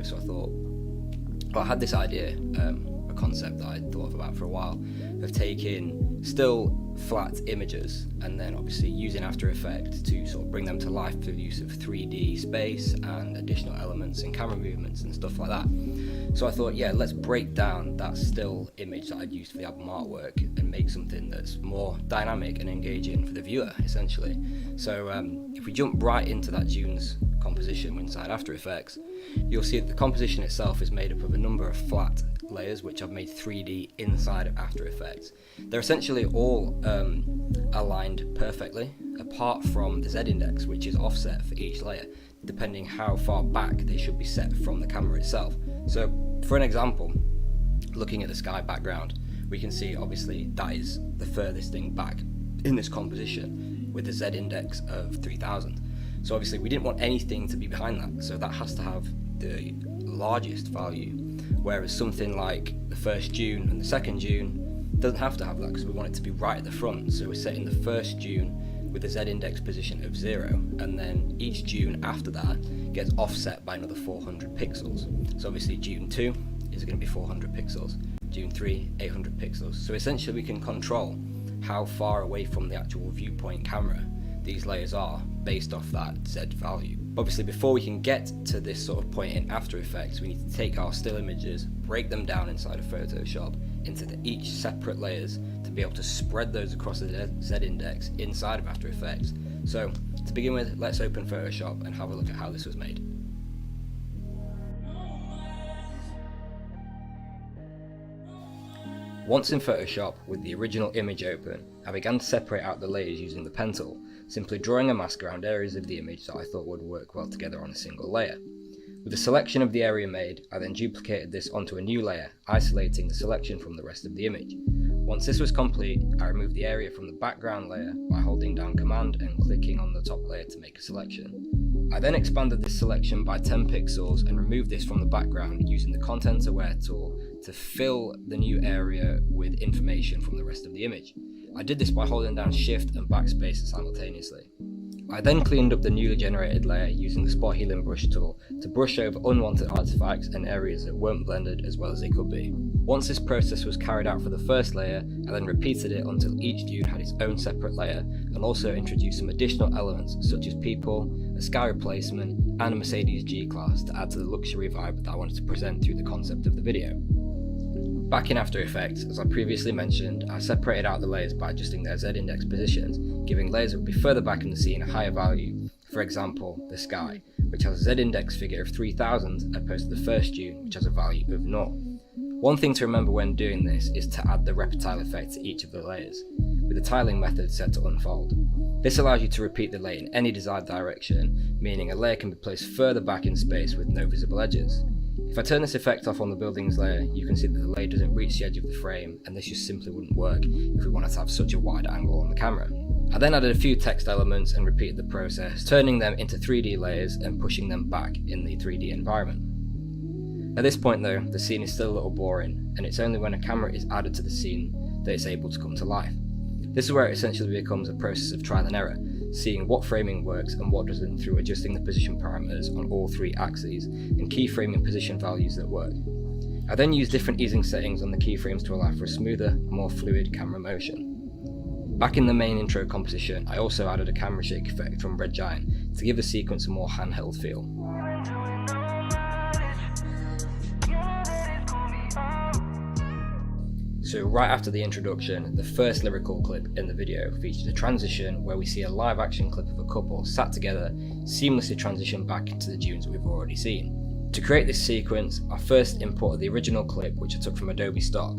video. So I thought, well, I had this idea, a concept that I thought about for a while, of taking still flat images and then obviously using After Effects to sort of bring them to life through the use of 3D space and additional elements and camera movements and stuff like that. So I thought, yeah, let's break down that still image that I'd used for the album artwork and make something that's more dynamic and engaging for the viewer, essentially. So if we jump right into that Dunes composition inside After Effects, you'll see that the composition itself is made up of a number of flat layers which I've made 3D inside of After Effects. They're essentially all aligned perfectly, apart from the Z-index, which is offset for each layer, depending how far back they should be set from the camera itself. So for an example, looking at the sky background, we can see obviously that is the furthest thing back in this composition with the Z-index of 3000. So obviously we didn't want anything to be behind that, so that has to have the largest value, whereas something like the first dune and the second dune doesn't have to have that because we want it to be right at the front. So we're setting the first dune with a Z-index position of 0, and then each dune after that gets offset by another 400 pixels. So obviously dune 2 is going to be 400 pixels, dune 3 800 pixels. So essentially we can control how far away from the actual viewpoint camera these layers are based off that Z value. Obviously before we can get to this sort of point in After Effects, we need to take our still images, break them down inside of Photoshop into each separate layers to be able to spread those across the Z-index inside of After Effects. So to begin with, let's open Photoshop and have a look at how this was made. Once in Photoshop with the original image open, I began to separate out the layers using the pen tool, simply drawing a mask around areas of the image that I thought would work well together on a single layer. With the selection of the area made, I then duplicated this onto a new layer, isolating the selection from the rest of the image. Once this was complete, I removed the area from the background layer by holding down Command and clicking on the top layer to make a selection. I then expanded this selection by 10 pixels and removed this from the background using the Content Aware tool to fill the new area with information from the rest of the image. I did this by holding down Shift and Backspace simultaneously. I then cleaned up the newly generated layer using the Spot Healing Brush tool to brush over unwanted artifacts and areas that weren't blended as well as they could be. Once this process was carried out for the first layer, I then repeated it until each dune had its own separate layer, and also introduced some additional elements such as people, a sky replacement, and a Mercedes G-Class to add to the luxury vibe that I wanted to present through the concept of the video. Back in After Effects, as I previously mentioned, I separated out the layers by adjusting their Z-index positions, giving layers that would be further back in the scene a higher value. For example, the sky, which has a Z-index figure of 3000 opposed to the first dune, which has a value of 0. One thing to remember when doing this is to add the reptile effect to each of the layers, with the tiling method set to unfold. This allows you to repeat the layer in any desired direction, meaning a layer can be placed further back in space with no visible edges. If I turn this effect off on the buildings layer, you can see that the layer doesn't reach the edge of the frame, and this just simply wouldn't work if we wanted to have such a wide angle on the camera. I then added a few text elements and repeated the process, turning them into 3D layers and pushing them back in the 3D environment. At this point though, the scene is still a little boring, and it's only when a camera is added to the scene that it's able to come to life. This is where it essentially becomes a process of trial and error, seeing what framing works and what doesn't through adjusting the position parameters on all 3 axes and keyframing position values that work. I then use different easing settings on the keyframes to allow for a smoother, more fluid camera motion. Back in the main intro composition, I also added a camera shake effect from Red Giant to give the sequence a more handheld feel. So right after the introduction, the first lyrical clip in the video features a transition where we see a live action clip of a couple sat together, seamlessly transition back into the dunes we've already seen. To create this sequence, I first imported the original clip which I took from Adobe Stock.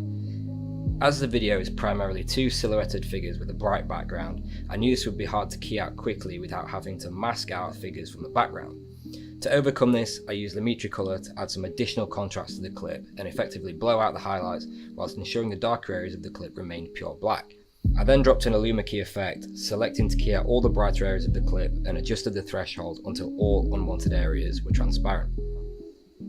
As the video is primarily 2 silhouetted figures with a bright background, I knew this would be hard to key out quickly without having to mask out figures from the background. To overcome this, I used Lumetri Color to add some additional contrast to the clip and effectively blow out the highlights whilst ensuring the darker areas of the clip remained pure black. I then dropped in a Luma key effect, selecting to key out all the brighter areas of the clip and adjusted the threshold until all unwanted areas were transparent.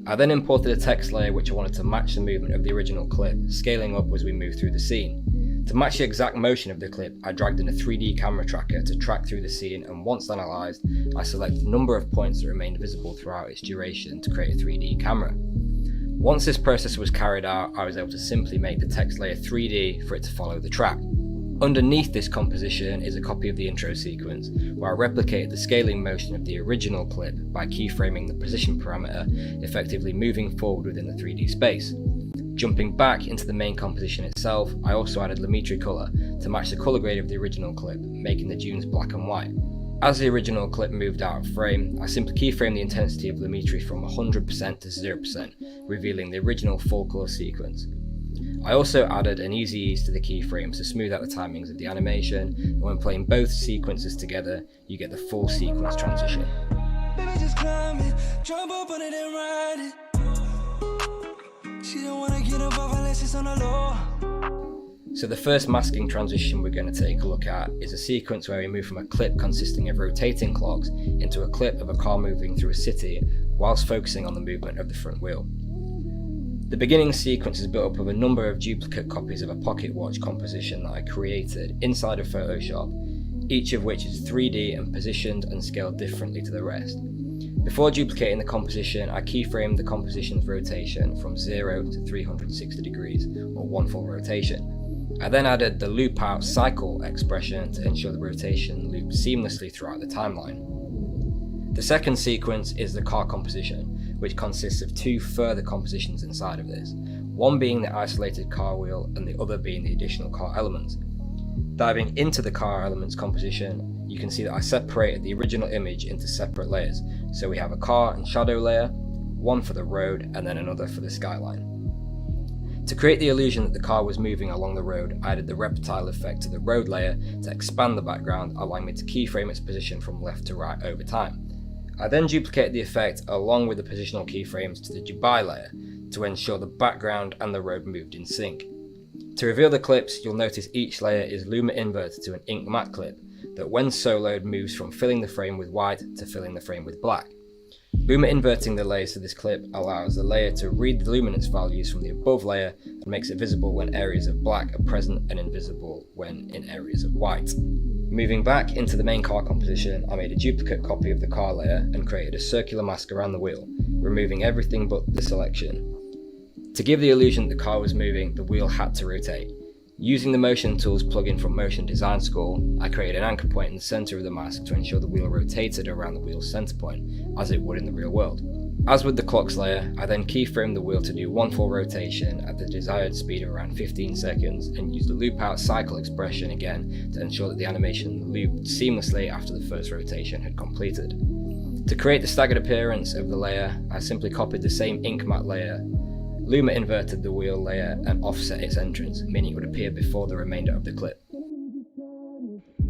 I then imported a text layer which I wanted to match the movement of the original clip, scaling up as we move through the scene. To match the exact motion of the clip, I dragged in a 3D camera tracker to track through the scene, and once analysed, I selected a number of points that remained visible throughout its duration to create a 3D camera. Once this process was carried out, I was able to simply make the text layer 3D for it to follow the track. Underneath this composition is a copy of the intro sequence, where I replicated the scaling motion of the original clip by keyframing the position parameter, effectively moving forward within the 3D space. Jumping back into the main composition itself, I also added Lumetri colour to match the colour grade of the original clip, making the dunes black and white. As the original clip moved out of frame, I simply keyframed the intensity of Lumetri from 100% to 0%, revealing the original full colour sequence. I also added an easy ease to the keyframes to smooth out the timings of the animation, and when playing both sequences together, you get the full sequence transition. Baby, just climb it, jump up on it and ride it. She don't wanna get above unless it's on the low. So the first masking transition we're going to take a look at is a sequence where we move from a clip consisting of rotating clocks into a clip of a car moving through a city whilst focusing on the movement of the front wheel. The beginning sequence is built up of a number of duplicate copies of a pocket watch composition that I created inside of Photoshop, each of which is 3D and positioned and scaled differently to the rest. Before duplicating the composition, I keyframed the composition's rotation from 0 to 360 degrees, or one full rotation. I then added the loop out cycle expression to ensure the rotation loops seamlessly throughout the timeline. The second sequence is the car composition, which consists of two further compositions inside of this, one being the isolated car wheel and the other being the additional car elements. Diving into the car elements composition, you can see that I separated the original image into separate layers, so we have a car and shadow layer, one for the road and then another for the skyline. To create the illusion that the car was moving along the road, I added the reptile effect to the road layer to expand the background, allowing me to keyframe its position from left to right over time. I then duplicated the effect along with the positional keyframes to the Dubai layer to ensure the background and the road moved in sync. To reveal the clips, you'll notice each layer is Luma inverted to an ink matte clip that when soloed moves from filling the frame with white to filling the frame with black. Luma inverting the layers to this clip allows the layer to read the luminance values from the above layer and makes it visible when areas of black are present and invisible when in areas of white. Moving back into the main car composition, I made a duplicate copy of the car layer and created a circular mask around the wheel, removing everything but the selection. To give the illusion that the car was moving, the wheel had to rotate. Using the Motion Tools plugin from Motion Design School, I created an anchor point in the center of the mask to ensure the wheel rotated around the wheel's center point, as it would in the real world. As with the clocks layer, I then keyframed the wheel to do one full rotation at the desired speed of around 15 seconds and used the loop out cycle expression again to ensure that the animation looped seamlessly after the first rotation had completed. To create the staggered appearance of the layer, I simply copied the same ink matte layer, Luma inverted the wheel layer and offset its entrance, meaning it would appear before the remainder of the clip.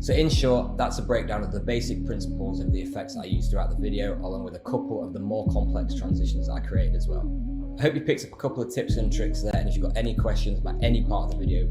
So in short, that's a breakdown of the basic principles of the effects I used throughout the video, along with a couple of the more complex transitions I created as well. I hope you picked up a couple of tips and tricks there, and if you've got any questions about any part of the video,